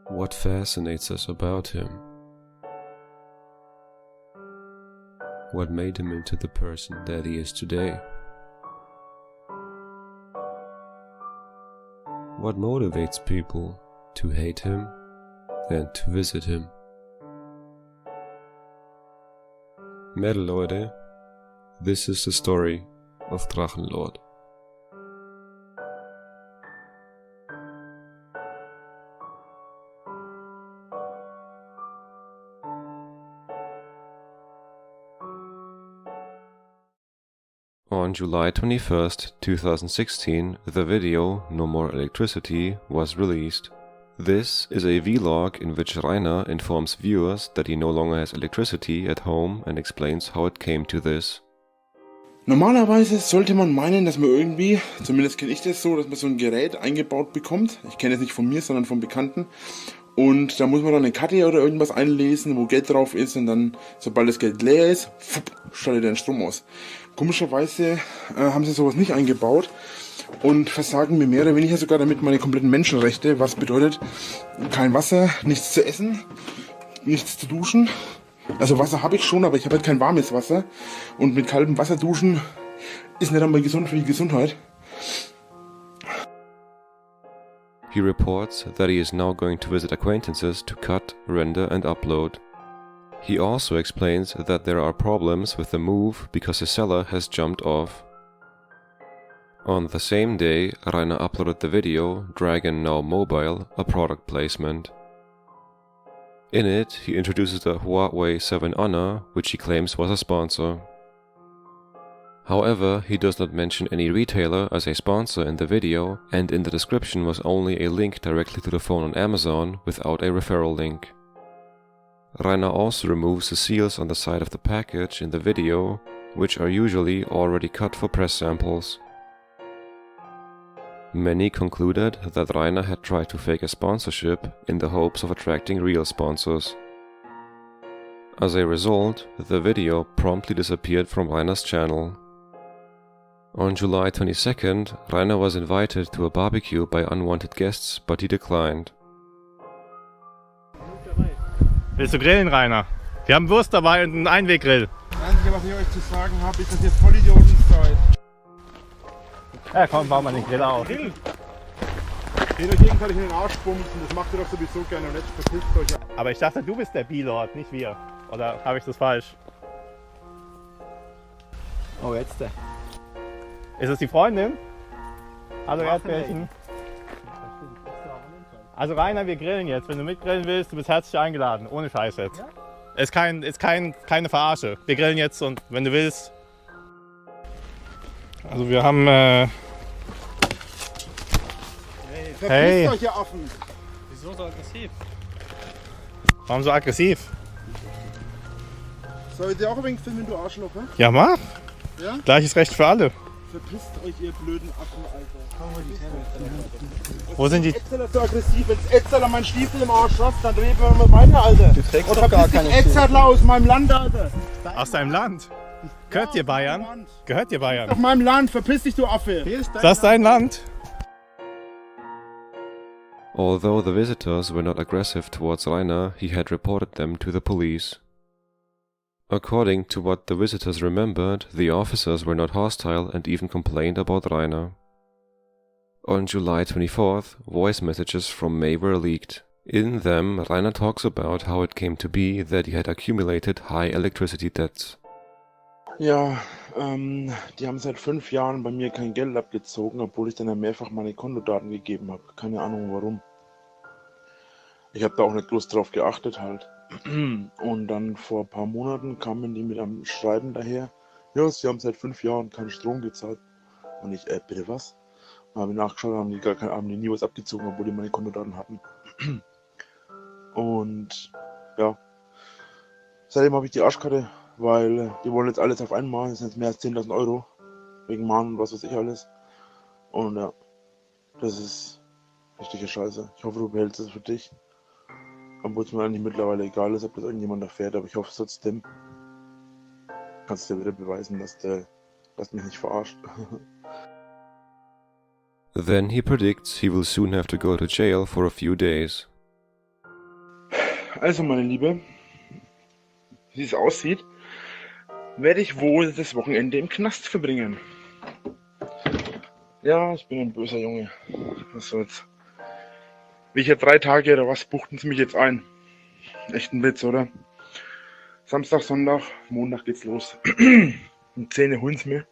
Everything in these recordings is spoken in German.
What fascinates us about him? What made him into the person that he is today? What motivates people to hate him and to visit him? Metal Leute, this is the story of Drachenlord. On July 21st, 2016, the video No More Electricity was released. This is a vlog in which Rainer informs viewers that he no longer has electricity at home and explains how it came to this. Normalerweise sollte man meinen, dass man irgendwie, zumindest kenne ich das so, dass man so ein Gerät eingebaut bekommt. Ich kenne es nicht von mir, sondern von Bekannten. Und da muss man dann eine Karte oder irgendwas einlesen, wo Geld drauf ist, und dann, sobald das Geld leer ist, schaltet der Strom aus. Komischerweise haben sie sowas nicht eingebaut und versagen mir mehr oder weniger sogar damit meine kompletten Menschenrechte, was bedeutet kein Wasser, nichts zu essen, nichts zu duschen. Also Wasser habe ich schon, aber ich habe halt kein warmes Wasser, und mit kaltem Wasser duschen ist nicht einmal gesund für die Gesundheit. He reports that he is now going to visit acquaintances to cut, render and upload. He also explains that there are problems with the move because his seller has jumped off. On the same day, Rainer uploaded the video Dragon Now Mobile, a product placement. In it, he introduces the Huawei 7 Honor, which he claims was a sponsor. However, he does not mention any retailer as a sponsor in the video, and in the description was only a link directly to the phone on Amazon without a referral link. Rainer also removes the seals on the side of the package in the video, which are usually already cut for press samples. Many concluded that Rainer had tried to fake a sponsorship in the hopes of attracting real sponsors. As a result, the video promptly disappeared from Rainer's channel. On July 22nd, Rainer was invited to a barbecue by unwanted guests, but he declined. Willst du grillen, Rainer? Wir haben Wurst dabei und einen Einweggrill. Das Einzige, was ich euch zu sagen habe, ist, dass ihr Vollidioten seid. Ja, komm, bauen wir den Grill auf. Geht euch gegenseitig in den Arsch bumsen, das macht ihr doch sowieso gerne, und jetzt verpisst euch. Aber ich dachte, du bist der B-Lord, nicht wir. Oder habe ich das falsch? Oh, jetzt. Ist es die Freundin? Hallo Erdbärchen. Also Rainer, wir grillen jetzt. Wenn du mitgrillen willst, du bist herzlich eingeladen. Ohne Scheiß jetzt. Ja? Ist keine Verarsche. Wir grillen jetzt, und wenn du willst. Also wir haben... Verpisst euch, ihr Affen! Wieso so aggressiv? Warum so aggressiv? Soll ich dir auch übrigens filmen, du Arschloch, ne? Ja, mach! Ja? Gleiches Recht für alle. Verpisst euch, ihr blöden Affen, Alter. Wo sind die... Etzeler so aggressiv, wenn Etzeler meinen Stiefel im Arsch hast, dann reden wir mal weiter, Alter. Du trägst doch gar keine Etzeler aus meinem Land, Alter. Aus deinem Land? Gehört dir Bayern? Gehört dir Bayern? Auf meinem Land, verpiss dich, du Affe. Ist das dein Land? Although the visitors were not aggressive towards Rainer, he had reported them to the police. According to what the visitors remembered, the officers were not hostile and even complained about Rainer. On July 24th, voice messages from May were leaked. In them, Rainer talks about how it came to be that he had accumulated high electricity debts. Ja, die haben seit 5 Jahren bei mir kein Geld abgezogen, obwohl ich dann ja mehrfach meine Kontodaten gegeben habe. Keine Ahnung warum. Ich habe da auch nicht groß drauf geachtet halt. Und dann vor ein paar Monaten kamen die mit einem Schreiben daher. Ja, sie haben seit 5 Jahren keinen Strom gezahlt. Und ich, bitte was? Und habe nachgeschaut, haben die nie was abgezogen, obwohl die meine Kontodaten hatten. Und ja, seitdem habe ich die Arschkarte, weil die wollen jetzt alles auf einmal. Das sind jetzt mehr als 10.000 Euro. Wegen Mahn und was weiß ich alles. Und ja, das ist richtige Scheiße. Ich hoffe, du behältst es für dich. Obwohl es mir eigentlich mittlerweile egal ist, ob das irgendjemand erfährt, aber ich hoffe es trotzdem. Kannst du dir wieder beweisen, dass mich nicht verarscht. Then he predicts he will soon have to go to jail for a few days. Also meine Liebe, wie es aussieht, werde ich wohl das Wochenende im Knast verbringen. Ja, ich bin ein böser Junge. Was soll's. Welche 3 Tage oder was buchten sie mich jetzt ein? Echt ein Witz, oder? Samstag, Sonntag, Montag geht's los. Und Zähne holen's mir.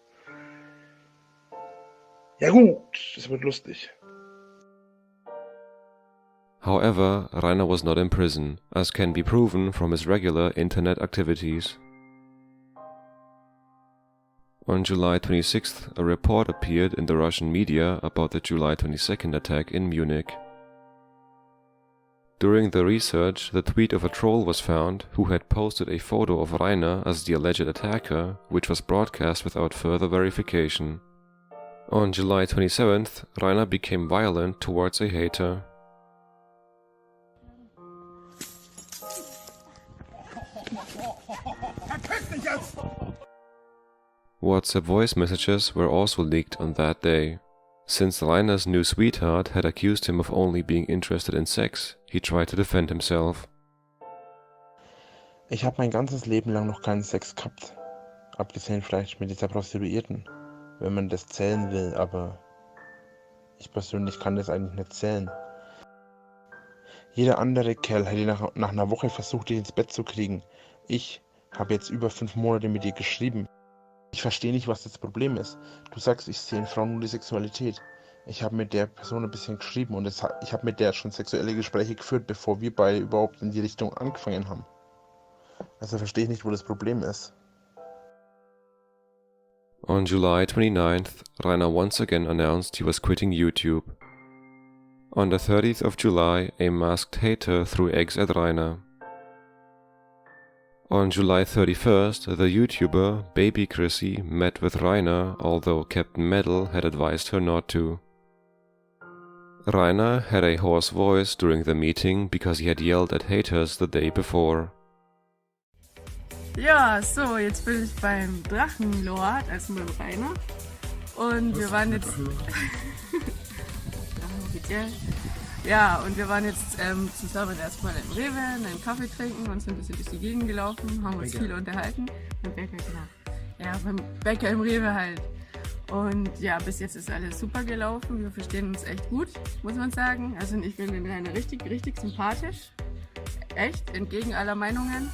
Ja gut, das wird lustig. However, Rainer was not in prison, as can be proven from his regular internet activities. On July 26th, a report appeared in the Russian media about the July 22nd attack in Munich. During the research, the tweet of a troll was found who had posted a photo of Rainer as the alleged attacker, which was broadcast without further verification. On July 27th, Rainer became violent towards a hater. WhatsApp voice messages were also leaked on that day. Since Rainer's new sweetheart had accused him of only being interested in sex, he tried to defend himself. Ich habe mein ganzes Leben lang noch keinen Sex gehabt. Abgesehen vielleicht mit dieser Prostituierten, wenn man das zählen will, aber ich persönlich kann das eigentlich nicht zählen. Jeder andere Kerl hätte nach einer Woche versucht, dich ins Bett zu kriegen. Ich habe jetzt über 5 Monate mit dir geschrieben. Ich verstehe nicht, was das Problem ist. Du sagst, ich sehe in Frauen nur die Sexualität. Ich habe mit der Person ein bisschen geschrieben und ich habe mit der schon sexuelle Gespräche geführt, bevor wir beide überhaupt in die Richtung angefangen haben. Also verstehe ich nicht, wo das Problem ist. On July 29th, Rainer once again announced he was quitting YouTube. On the 30th of July, a masked hater threw eggs at Rainer. On July 31st, the YouTuber Baby Chrissy met with Rainer, although Captain Metal had advised her not to. Rainer had a hoarse voice during the meeting because he had yelled at haters the day before. Ja, so, jetzt bin ich beim Drachenlord, also mit Rainer. Und wir waren jetzt. Ja, und wir waren jetzt zusammen erstmal im Rewe, einen Kaffee trinken und sind ein bisschen durch die Gegend gelaufen, haben uns viel unterhalten. Beim Bäcker, genau. Ja, beim Bäcker im Rewe halt. Und ja, bis jetzt ist alles super gelaufen. Wir verstehen uns echt gut, muss man sagen. Also ich finde den Rainer richtig, richtig sympathisch. Echt, entgegen aller Meinungen.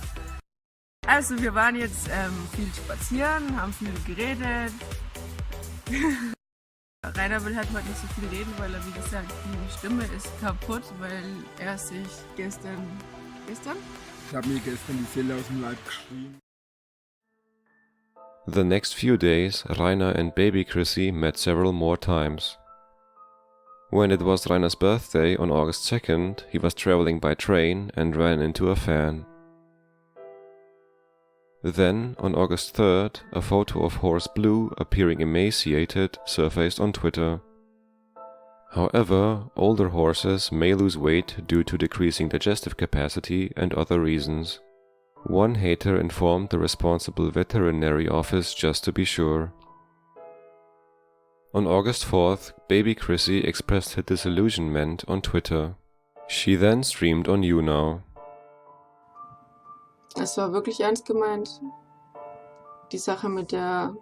Also wir waren jetzt viel spazieren, haben viel geredet. Rainer will halt heute nicht so viel reden, weil er, wie gesagt, die Stimme ist kaputt, weil er sich gestern? Ich habe mir gestern die Seele aus dem Leib geschrien. The next few days, Rainer and Baby Chrissy met several more times. When it was Rainer's birthday on August 2nd, he was traveling by train and ran into a fan. Then, on August 3rd, a photo of Horse Blue appearing emaciated surfaced on Twitter. However, older horses may lose weight due to decreasing digestive capacity and other reasons. One hater informed the responsible veterinary office just to be sure. On August 4th, Baby Chrissy expressed her disillusionment on Twitter. She then streamed on YouNow. Es war wirklich ernst gemeint. Die Sache mit der,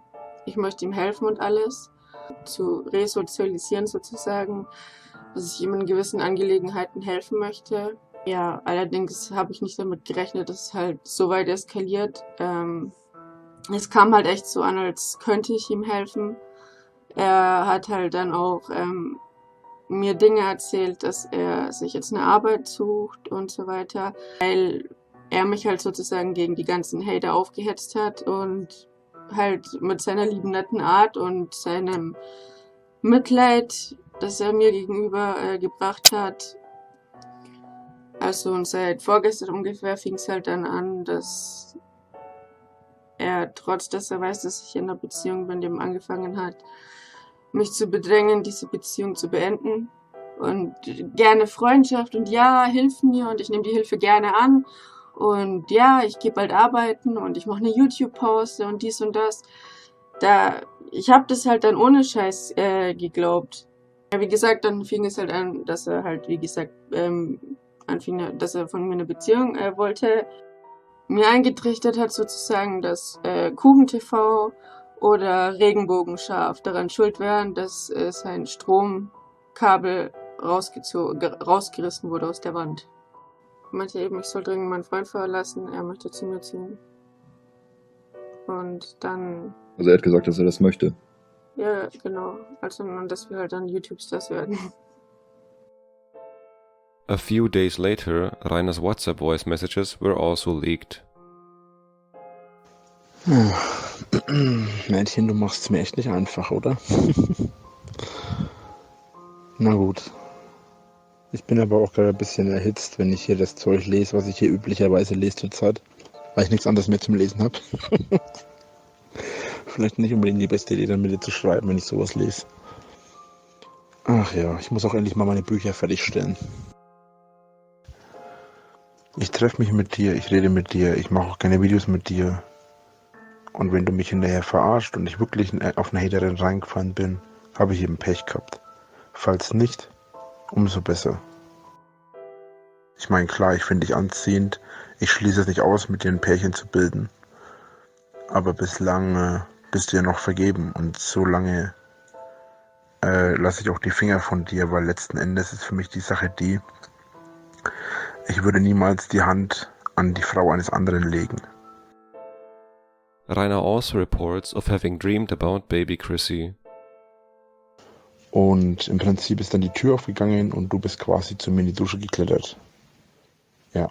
ich möchte ihm helfen und alles, zu resozialisieren sozusagen, dass ich ihm in gewissen Angelegenheiten helfen möchte. Ja, allerdings habe ich nicht damit gerechnet, dass es halt so weit eskaliert. Es kam halt echt so an, als könnte ich ihm helfen. Er hat halt dann auch mir Dinge erzählt, dass er sich jetzt eine Arbeit sucht und so weiter, weil er mich halt sozusagen gegen die ganzen Hater aufgehetzt hat und halt mit seiner lieben netten Art und seinem Mitleid, das er mir gegenüber gebracht hat. Also und seit vorgestern ungefähr fing es halt dann an, dass er, trotz dass er weiß, dass ich in einer Beziehung bin, dem angefangen hat, mich zu bedrängen, diese Beziehung zu beenden. Und gerne Freundschaft und ja, hilf mir und ich nehme die Hilfe gerne an. Und ja, ich gebe bald arbeiten und ich mache eine YouTube-Pause und dies und das. Ich habe das halt dann ohne Scheiß geglaubt. Ja, wie gesagt, dann fing es halt an, dass er halt, wie gesagt, anfing, dass er von mir eine Beziehung wollte, mir eingetrichtert hat sozusagen, dass KuchenTV oder Regenbogenscharf daran schuld wären, dass sein Stromkabel rausgerissen wurde aus der Wand. Er meinte eben, ich soll dringend meinen Freund verlassen, er möchte zu mir ziehen. Und dann... Also er hat gesagt, dass er das möchte. Ja, genau. Also, dass wir halt dann YouTube-Stars werden. A few days later, Rainers WhatsApp voice messages were also leaked. Mädchen, du machst es mir echt nicht einfach, oder? Na gut. Ich bin aber auch gerade ein bisschen erhitzt, wenn ich hier das Zeug lese, was ich hier üblicherweise lese zurzeit, weil ich nichts anderes mehr zum Lesen habe. Vielleicht nicht unbedingt die beste Idee, dann mit dir zu schreiben, wenn ich sowas lese. Ach ja, ich muss auch endlich mal meine Bücher fertigstellen. Ich treffe mich mit dir, ich rede mit dir, ich mache auch gerne Videos mit dir. Und wenn du mich hinterher verarscht und ich wirklich auf eine Haterin reingefallen bin, habe ich eben Pech gehabt. Falls nicht, umso besser. Ich meine, klar, ich finde dich anziehend. Ich schließe es nicht aus, mit dir ein Pärchen zu bilden. Aber bislang bist du ja noch vergeben. Und so lange lasse ich auch die Finger von dir, weil letzten Endes ist für mich die Sache die, ich würde niemals die Hand an die Frau eines anderen legen. Rainer also reports of having dreamed about baby Chrissy. Und im Prinzip ist dann die Tür aufgegangen und du bist quasi zu mir in die Dusche geklettert. Ja.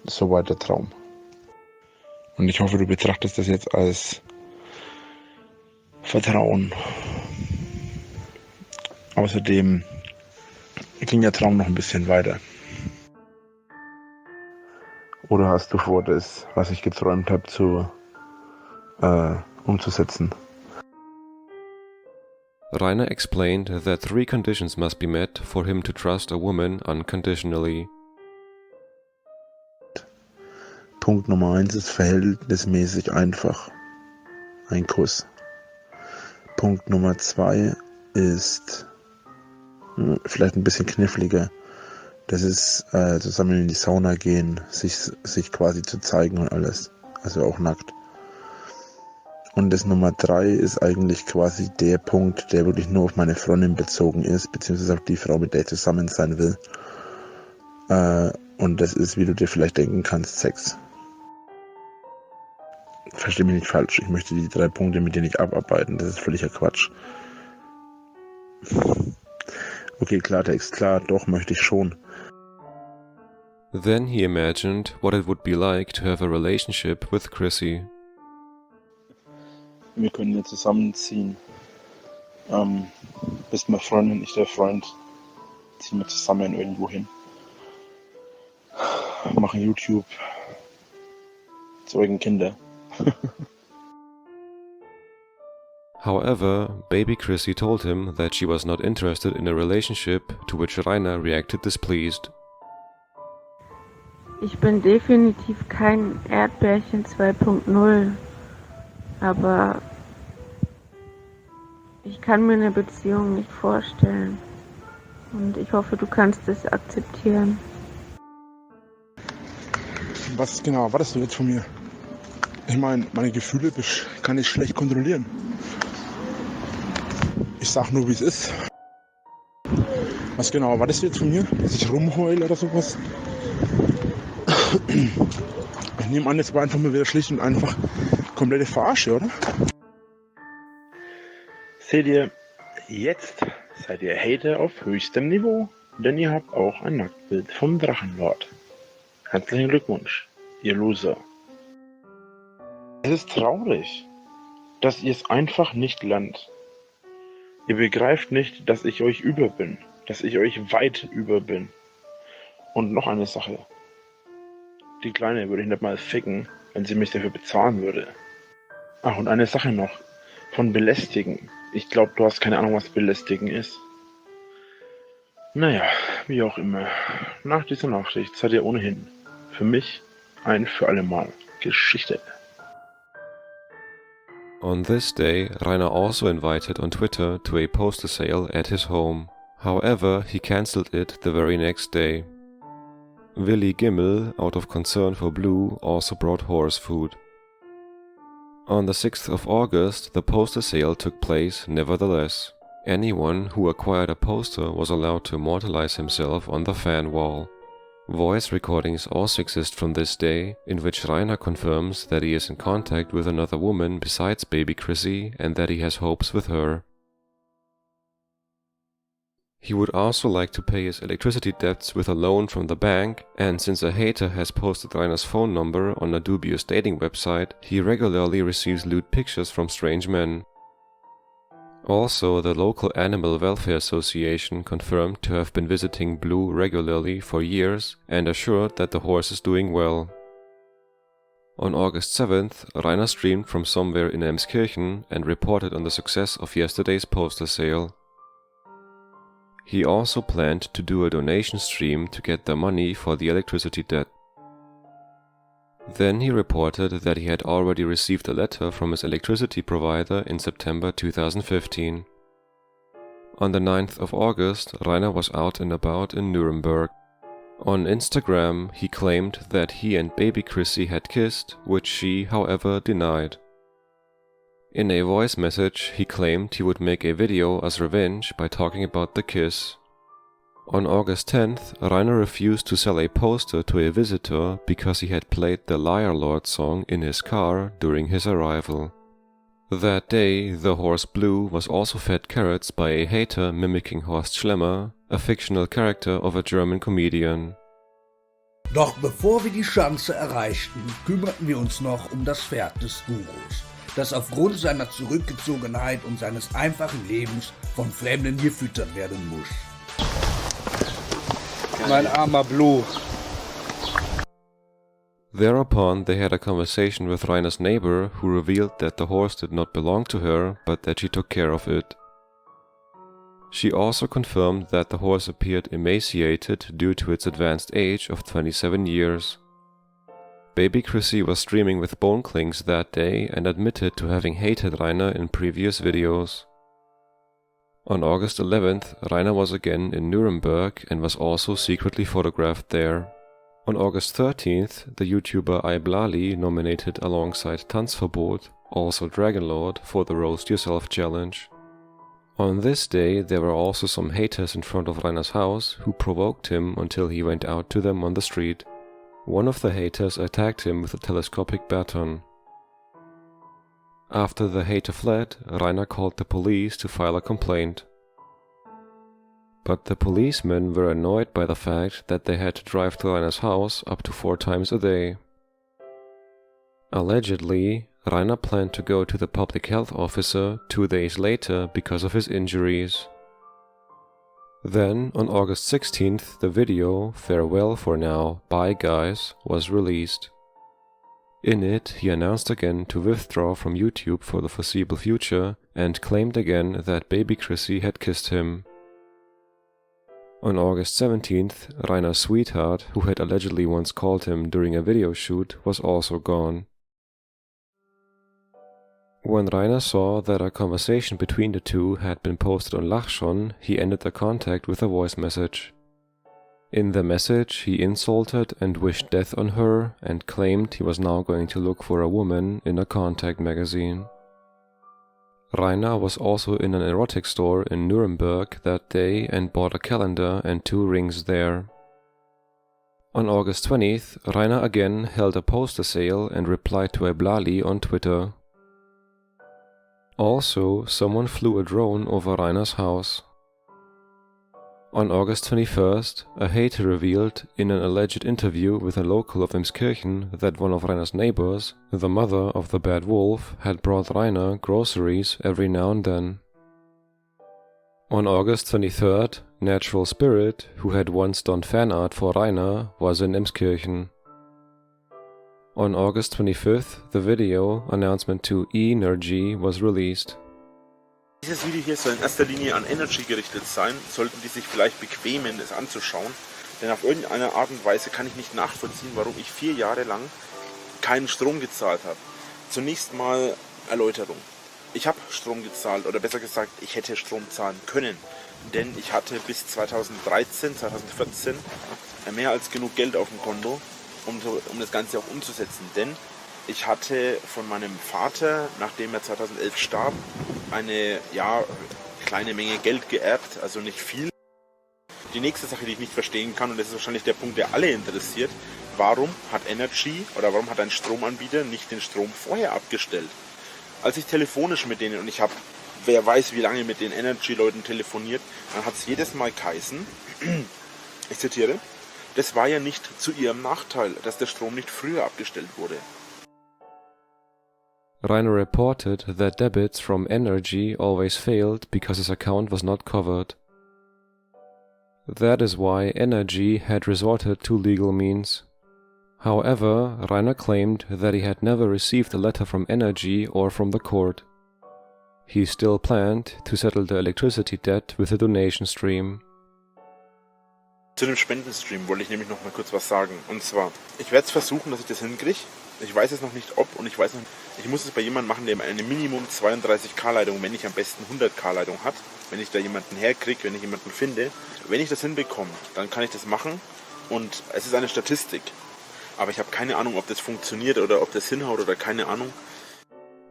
Soweit der Traum. Und ich hoffe, du betrachtest das jetzt als Vertrauen. Außerdem ging der Traum noch ein bisschen weiter. Oder hast du vor, das, was ich geträumt habe, umzusetzen? Rainer explained that 3 conditions must be met for him to trust a woman unconditionally. Punkt Nummer 1 ist verhältnismäßig einfach. Ein Kuss. Punkt Nummer 2 ist vielleicht ein bisschen kniffliger. Das ist zusammen in die Sauna gehen, sich quasi zu zeigen und alles. Also auch nackt. Und das Nummer 3 ist eigentlich quasi der Punkt, der wirklich nur auf meine Freundin bezogen ist, beziehungsweise auf die Frau, mit der ich zusammen sein will. Und das ist, wie du dir vielleicht denken kannst, Sex. Versteh mich nicht falsch, ich möchte die 3 Punkte mit dir nicht abarbeiten, das ist völliger Quatsch. Okay, Klartext, klar, doch, möchte ich schon. Then he imagined what it would be like to have a relationship with Chrissy. Wir können hier zusammenziehen. Bist meine Freundin, ich der Freund. Ziehen wir zusammen irgendwo hin. Machen YouTube. Zeugen Kinder. However, baby Chrissy told him that she was not interested in a relationship, to which Rainer reacted displeased. Ich bin definitiv kein Erdbärchen 2.0, aber ich kann mir eine Beziehung nicht vorstellen. Und ich hoffe, du kannst es akzeptieren. Was genau erwartest du jetzt von mir? Ich meine, meine Gefühle kann ich schlecht kontrollieren. Ich sag nur, wie es ist. Was genau erwartest du jetzt von mir? Dass ich rumheule oder sowas? Ich nehme an, jetzt war einfach mal wieder schlicht und einfach komplette Verarsche, oder? Seht ihr, jetzt seid ihr Hater auf höchstem Niveau, denn ihr habt auch ein Nacktbild vom Drachenlord. Herzlichen Glückwunsch, ihr Loser. Es ist traurig, dass ihr es einfach nicht lernt. Ihr begreift nicht, dass ich euch über bin, dass ich euch weit über bin. Und noch eine Sache. Die Kleine würde ich nicht mal ficken, wenn sie mich dafür bezahlen würde. Ach, und eine Sache noch. Von belästigen. Ich glaube, du hast keine Ahnung, was belästigen ist. Naja, wie auch immer. Nach dieser Nachricht seid ihr ohnehin für mich ein für alle Mal Geschichte. On this day, Rainer also invited on Twitter to a poster sale at his home. However, he cancelled it the very next day. Willi Gimmel, out of concern for Blue, also brought horse food. On the 6th of August, the poster sale took place nevertheless. Anyone who acquired a poster was allowed to immortalize himself on the fan wall. Voice recordings also exist from this day, in which Rainer confirms that he is in contact with another woman besides baby Chrissy and that he has hopes with her. He would also like to pay his electricity debts with a loan from the bank, and since a hater has posted Rainer's phone number on a dubious dating website, he regularly receives lewd pictures from strange men. Also, the local Animal Welfare Association confirmed to have been visiting Blue regularly for years and assured that the horse is doing well. On August 7th, Rainer streamed from somewhere in Emskirchen and reported on the success of yesterday's poster sale. He also planned to do a donation stream to get the money for the electricity debt. Then he reported that he had already received a letter from his electricity provider in September 2015. On the 9th of August, Rainer was out and about in Nuremberg. On Instagram, he claimed that he and baby Chrissy had kissed, which she, however, denied. In a voice message, he claimed he would make a video as revenge by talking about the kiss. On August 10th, Rainer refused to sell a poster to a visitor because he had played the Drachenlord song in his car during his arrival. That day, the horse Blue was also fed carrots by a hater mimicking Horst Schlemmer, a fictional character of a German comedian. Doch bevor wir die Schanze erreichten, kümmerten wir uns noch um das Pferd des Gurus, das aufgrund seiner Zurückgezogenheit und seines einfachen Lebens von Fremden gefüttert werden muss. Mein armer Blue. Thereupon they had a conversation with Rainer's neighbor, who revealed that the horse did not belong to her, but that she took care of it. She also confirmed that the horse appeared emaciated due to its advanced age of 27 years. Baby Chrissy was streaming with bone clings that day and admitted to having hated Rainer in previous videos. On August 11th, Rainer was again in Nuremberg and was also secretly photographed there. On August 13th, the YouTuber Iblali nominated alongside Tanzverbot, also Drachenlord, for the Roast Yourself challenge. On this day, there were also some haters in front of Rainer's house who provoked him until he went out to them on the street. One of the haters attacked him with a telescopic baton. After the hater fled, Rainer called the police to file a complaint. But the policemen were annoyed by the fact that they had to drive to Rainer's house up to 4 times a day. Allegedly, Rainer planned to go to the public health officer 2 days later because of his injuries. Then, on August 16th, the video "Farewell for Now, Bye Guys" was released. In it, he announced again to withdraw from YouTube for the foreseeable future and claimed again that baby Chrissy had kissed him. On August 17th, Rainer's sweetheart, who had allegedly once called him during a video shoot, was also gone. When Rainer saw that a conversation between the two had been posted on Lachschon, he ended the contact with a voice message. In the message, he insulted and wished death on her and claimed he was now going to look for a woman in a contact magazine. Rainer was also in an erotic store in Nuremberg that day and bought a calendar and 2 rings there. On August 20th, Rainer again held a poster sale and replied to a Blali on Twitter. Also, someone flew a drone over Rainer's house. On August 21st, a hater revealed in an alleged interview with a local of Emskirchen that one of Rainer's neighbors, the mother of the bad wolf, had brought Rainer groceries every now and then. On August 23rd, Natural Spirit, who had once done fan art for Rainer, was in Emskirchen. On August 25th, the video announcement to Energy was released. Dieses Video hier soll in erster Linie an Energy gerichtet sein, sollten die sich vielleicht bequemen, es anzuschauen. Denn auf irgendeine Art und Weise kann ich nicht nachvollziehen, warum ich 4 Jahre lang keinen Strom gezahlt habe. Zunächst mal Erläuterung. Ich habe Strom gezahlt, oder besser gesagt, ich hätte Strom zahlen können. denn ich hatte bis 2013, 2014 mehr als genug Geld auf dem Konto, um das Ganze auch umzusetzen. Denn ich hatte von meinem Vater, nachdem er 2011 starb, eine kleine Menge Geld geerbt, also nicht viel. Die nächste Sache, die ich nicht verstehen kann, und das ist wahrscheinlich der Punkt, der alle interessiert, warum hat ein Stromanbieter nicht den Strom vorher abgestellt? Als ich telefonisch mit denen, und ich habe, wer weiß wie lange mit den Energy-Leuten telefoniert, dann hat es jedes Mal geheißen, ich zitiere, das war ja nicht zu ihrem Nachteil, dass der Strom nicht früher abgestellt wurde. Rainer reported that debits from Energy always failed because his account was not covered. That is why Energy had resorted to legal means. However, Rainer claimed that he had never received a letter from Energy or from the court. He still planned to settle the electricity debt with a donation stream. Zu dem Spendenstream wollte ich nämlich noch mal kurz was sagen. Und zwar, ich werde es versuchen, dass ich das hinkriege. Ich weiß es noch nicht ob und ich muss es bei jemandem machen, der eine Minimum 32K-Leitung, wenn nicht am besten 100K-Leitung hat. Wenn ich da jemanden herkriege, wenn ich jemanden finde. Wenn ich das hinbekomme, dann kann ich das machen und es ist eine Statistik. Aber ich habe keine Ahnung, ob das funktioniert oder ob das hinhaut oder keine Ahnung.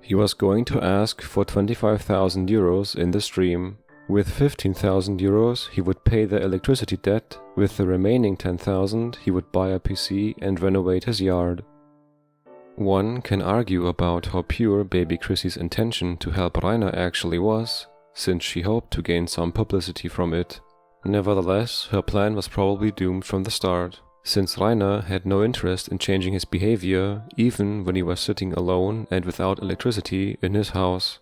He was going to ask for 25,000 euros in the stream. With 15,000 euros, he would pay the electricity debt. With the remaining 10,000, he would buy a PC and renovate his yard. One can argue about how pure baby Chrissy's intention to help Rainer actually was, since she hoped to gain some publicity from it. Nevertheless, her plan was probably doomed from the start, since Rainer had no interest in changing his behavior even when he was sitting alone and without electricity in his house.